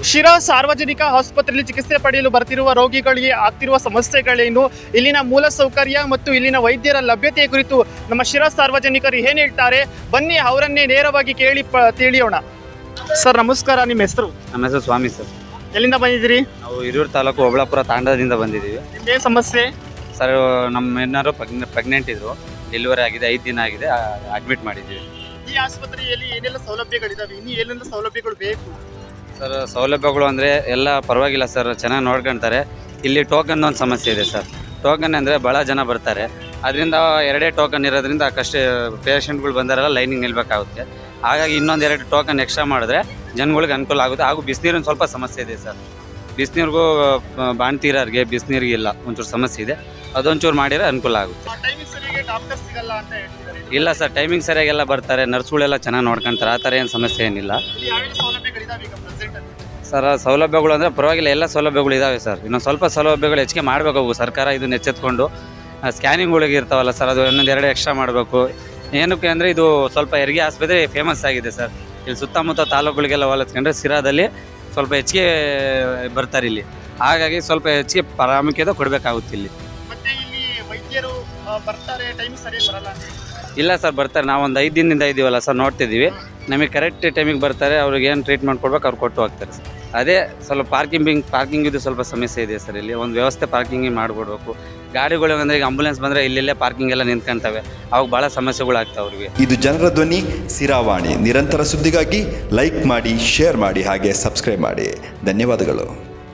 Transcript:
ಶಿರಾ ಸಾರ್ವಜನಿಕ ಆಸ್ಪತ್ರೆಯಲ್ಲಿ ಚಿಕಿತ್ಸೆ ಪಡೆಯಲು ಬರ್ತಿರುವ ರೋಗಿಗಳಿಗೆ ಆಗ್ತಿರುವ ಸಮಸ್ಯೆಗಳೇನು, ಇಲ್ಲಿನ ಮೂಲಸೌಕರ್ಯ ಮತ್ತು ಇಲ್ಲಿನ ವೈದ್ಯರ ಲಭ್ಯತೆ ಕುರಿತು ನಮ್ಮ ಶಿರಾ ಸಾರ್ವಜನಿಕರು ಏನು ಹೇಳ್ತಾರೆ, ಬನ್ನಿ ಅವರನ್ನೇ ನೇರವಾಗಿ ಕೇಳಿ ತಿಳಿಯೋಣ. ಸರ್ ನಮಸ್ಕಾರ, ನಿಮ್ಮ ಹೆಸರು? ನಮ್ಮ ಹೆಸರು ಸ್ವಾಮಿ ಸರ್. ಎಲ್ಲಿಂದ ಬಂದಿದ್ದೀರಿ? ನಾವು ಹಿರಿಯೂರು ತಾಲೂಕು ಒಬಳಾಪುರ ತಾಂಡದಿಂದ ಬಂದಿದ್ದೀವಿ. ನಿಮ್ದೇ ಸಮಸ್ಯೆ? ಸರ್ ನಮ್ಮ ಏನಾರು ಪ್ರೆಗ್ನೆಂಟ್ ಇದ್ರು, ಡೆಲಿವರಿ ಆಗಿದೆ, 5 ದಿನ ಆಗಿದೆ, ಅಡ್ಮಿಟ್ ಮಾಡಿದ್ದೀವಿ. ಈ ಆಸ್ಪತ್ರೆಯಲ್ಲಿ ಏನೆಲ್ಲ ಸೌಲಭ್ಯಗಳಿದಾವೆ, ಇನ್ನು ಏನೆಲ್ಲ ಸೌಲಭ್ಯಗಳು ಬೇಕು? ಸರ್ ಸೌಲಭ್ಯಗಳು ಅಂದರೆ ಎಲ್ಲ ಪರವಾಗಿಲ್ಲ ಸರ್, ಚೆನ್ನಾಗಿ ನೋಡ್ಕೊಳ್ತಾರೆ. ಇಲ್ಲಿ ಟೋಕನ್ ಒಂದು ಸಮಸ್ಯೆ ಇದೆ ಸರ್. ಟೋಕನ್ ಅಂದರೆ ಭಾಳ ಜನ ಬರ್ತಾರೆ, ಅದರಿಂದ 2 ಟೋಕನ್ ಇರೋದ್ರಿಂದ ಕಷ್ಟ ಪೇಷಂಟ್ಗಳು ಬಂದಾರೆಲ್ಲ ಲೈನಿಗೆ ನಿಲ್ಬೇಕಾಗುತ್ತೆ. ಹಾಗಾಗಿ ಇನ್ನೊಂದು 2 ಟೋಕನ್ ಎಕ್ಸ್ಟ್ರಾ ಮಾಡಿದ್ರೆ ಜನಗಳಿಗೆ ಅನುಕೂಲ ಆಗುತ್ತೆ. ಹಾಗೂ ಬಿಸಿನೀರಿನ ಸ್ವಲ್ಪ ಸಮಸ್ಯೆ ಇದೆ ಸರ್. ಬಿಸಿನೀರಿಗೂ ಬಾಣ್ತೀರೋರಿಗೆ ಬಿಸಿನೀರಿಗೆ ಇಲ್ಲ, ಒಂಚೂರು ಸಮಸ್ಯೆ ಇದೆ. ಅದೊಂಚೂರು ಮಾಡಿದರೆ ಅನುಕೂಲ ಆಗುತ್ತೆ. ಇಲ್ಲ ಸರ್, ಟೈಮಿಂಗ್ ಸರಿಯಾಗೆಲ್ಲ ಬರ್ತಾರೆ, ನರ್ಸ್ಗಳೆಲ್ಲ ಚೆನ್ನಾಗಿ ನೋಡ್ಕೊಳ್ತಾರೆ, ಆ ಥರ ಏನು ಸಮಸ್ಯೆ ಏನಿಲ್ಲ ಸರ್. ಸೌಲಭ್ಯಗಳು ಅಂದರೆ ಪರವಾಗಿಲ್ಲ, ಎಲ್ಲ ಸೌಲಭ್ಯಗಳು ಇದ್ದಾವೆ ಸರ್. ಇನ್ನೊಂದು ಸ್ವಲ್ಪ ಸೌಲಭ್ಯಗಳು ಹೆಚ್ಚಿಗೆ ಮಾಡಬೇಕು ಸರ್ಕಾರ. ಇದನ್ನ ಎಚ್ಚೆತ್ಕೊಂಡು ಸ್ಕ್ಯಾನಿಂಗ್ಗಳಿಗೆ ಇರ್ತಾವಲ್ಲ ಸರ್, ಅದು ಇನ್ನೊಂದು 2 ಎಕ್ಸ್ಟ್ರಾ ಮಾಡಬೇಕು. ಏನಕ್ಕೆ ಅಂದರೆ ಇದು ಸ್ವಲ್ಪ ಹೆರಿಗೆ ಆಸ್ಪತ್ರೆ ಫೇಮಸ್ ಆಗಿದೆ ಸರ್. ಇಲ್ಲಿ ಸುತ್ತಮುತ್ತ ತಾಲೂಕುಗಳಿಗೆಲ್ಲ ಹೋಲಿಸ್ಕೊಂಡ್ರೆ ಸಿರಾದಲ್ಲಿ ಸ್ವಲ್ಪ ಹೆಚ್ಚಿಗೆ ಬರ್ತಾರೆ ಇಲ್ಲಿ. ಹಾಗಾಗಿ ಸ್ವಲ್ಪ ಹೆಚ್ಚಿಗೆ ಪ್ರಾಮುಖ್ಯತೆ ಕೊಡಬೇಕಾಗುತ್ತೆ ಇಲ್ಲಿ. ಇಲ್ಲ ಸರ್, ಬರ್ತಾರೆ. ನಾವು ಒಂದು 5 ದಿನದಿಂದ ಇದ್ದೀವಲ್ಲ ಸರ್, ನೋಡ್ತಿದ್ದೀವಿ. ನಮಗೆ ಕರೆಕ್ಟ್ ಟೈಮಿಗೆ ಬರ್ತಾರೆ. ಅವ್ರಿಗೆ ಏನು ಟ್ರೀಟ್ಮೆಂಟ್ ಕೊಡ್ಬೇಕು ಅವ್ರು ಕೊಟ್ಟು ಹೋಗ್ತಾರೆ ಸರ್. ಅದೇ ಸ್ವಲ್ಪ ಪಾರ್ಕಿಂಗಿದು ಸ್ವಲ್ಪ ಸಮಸ್ಯೆ ಇದೆ ಸರ್. ಇಲ್ಲಿ ಒಂದು ವ್ಯವಸ್ಥೆ ಪಾರ್ಕಿಂಗಿಗೆ ಮಾಡಿಕೊಡ್ಬೇಕು. ಗಾಡಿಗಳು ಅಂದರೆ ಈಗ ಆಂಬುಲೆನ್ಸ್ ಬಂದರೆ ಇಲ್ಲೆಲ್ಲೇ ಪಾರ್ಕಿಂಗ್ ಎಲ್ಲ ನಿಂತ್ಕೊಳ್ತವೆ, ಅವಾಗ ಭಾಳ ಸಮಸ್ಯೆಗಳಾಗ್ತವೆ ಅವ್ರಿಗೆ. ಇದು ಜನರ ಧ್ವನಿ ಸಿರಾವಾಣಿ. ನಿರಂತರ ಸುದ್ದಿಗಾಗಿ ಲೈಕ್ ಮಾಡಿ, ಶೇರ್ ಮಾಡಿ, ಹಾಗೆ ಸಬ್ಸ್ಕ್ರೈಬ್ ಮಾಡಿ. ಧನ್ಯವಾದಗಳು.